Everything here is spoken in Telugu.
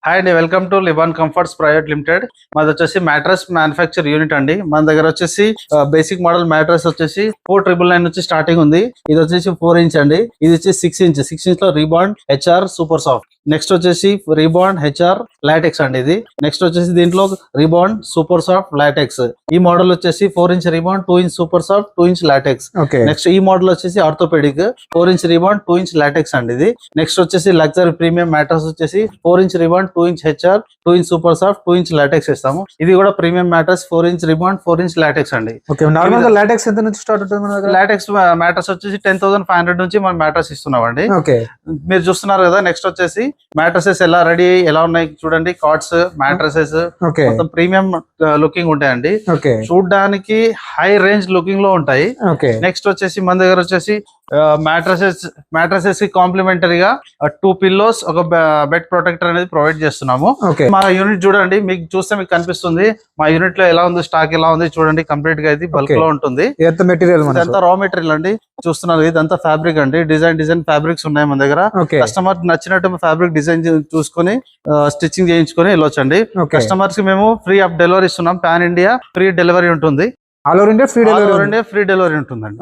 హాయ్ అండి, welcome to Liban Comforts private limited. మాది వచ్చేసి మ్యాట్రస్ మ్యానుఫ్యాక్చర్ యూనిట్ అండి. మన దగ్గర వచ్చేసి బేసిక్ మోడల్ మ్యాట్రస్ వచ్చేసి 4999 నుంచి స్టార్టింగ్ ఉంది. ఇది వచ్చేసి 4 ఇంచ్ అండి. ఇది వచ్చేసి 6 ఇంచ్. 6 ఇంచ్ లో rebond HR super soft. Next వచ్చేసి రీబాండ్ హెచ్ఆర్ లాటెక్స్ అండి. ఇది నెక్స్ట్ వచ్చేసి దీంట్లో రీబాండ్ సూపర్ సాఫ్ట్ లాటెక్స్. ఈ మోడల్ వచ్చేసి 4 inch rebond, 2 inch super soft, 2 inch latex. Next ఈ మోడల్ వచ్చేసి orthopaedic 4 inch rebond, 2 inch latex అండి. ఇది నెక్స్ట్ వచ్చేసి లగ్జరీ ప్రీమియం మ్యాట్రస్ వచ్చేసి 4 inch rebond, 2 inch HR, 2 inch super soft, 2 inch latex ఇస్తాము. ఇది కూడా premium mattress 4 inch రీబాండ్, 4 inch latex అండి. నార్మల్ గా లాటెక్స్ ఎంత నుంచి స్టార్ట్ అవుతుంది? లాటెక్స్ మ్యాట్రస్ వచ్చేసి 10,500 నుంచి మనం మ్యాట్రస్ ఇస్తున్నామండి. మీరు చూస్తున్నారు కదా. నెక్స్ట్ వచ్చేసి మ్యాట్రసెస్ ఎలా ఉన్నాయి చూడండి. కాట్స్ మ్యాట్రసెస్ మొత్తం ప్రీమియం లుకింగ్ ఉంటాయండి. చూడడానికి హై రేంజ్ లుకింగ్ లో ఉంటాయి. నెక్స్ట్ వచ్చేసి మన దగ్గర వచ్చేసి మ్యాట్రసెస్ కి కాంప్లిమెంటరీగా 2 పిల్లోస్, ఒక బెడ్ ప్రొటెక్టర్ అనేది ప్రొవైడ్ చేస్తున్నాము. మా యూనిట్ చూడండి, మీకు చూస్తే మీకు కనిపిస్తుంది మా యూనిట్ లో ఎలా ఉంది, స్టాక్ ఎలా ఉంది చూడండి. కంప్లీట్ గా అయితే బల్క్ లో ఉంటుంది. ఇదంతా రా మెటీరియల్ అండి. చూస్తున్నారు ఇదంతా ఫ్యాబ్రిక్ అండి. డిజైన్ ఫ్యాబ్రిక్స్ ఉన్నాయి మన దగ్గర. కస్టమర్ నచ్చినట్టు ఫ్యాబ్రిక్ డిజైన్ చూసుకొని స్టిచ్చింగ్ చేయించుకొని వెళ్ళొచ్చండి. కస్టమర్స్ కి మేము ఫ్రీ ఆఫ్ డెలివరీ ఇస్తున్నాం. పాన్ ఇండియా ఫ్రీ డెలివరీ ఉంటుంది. All over India free delivery ఉంటుందండి.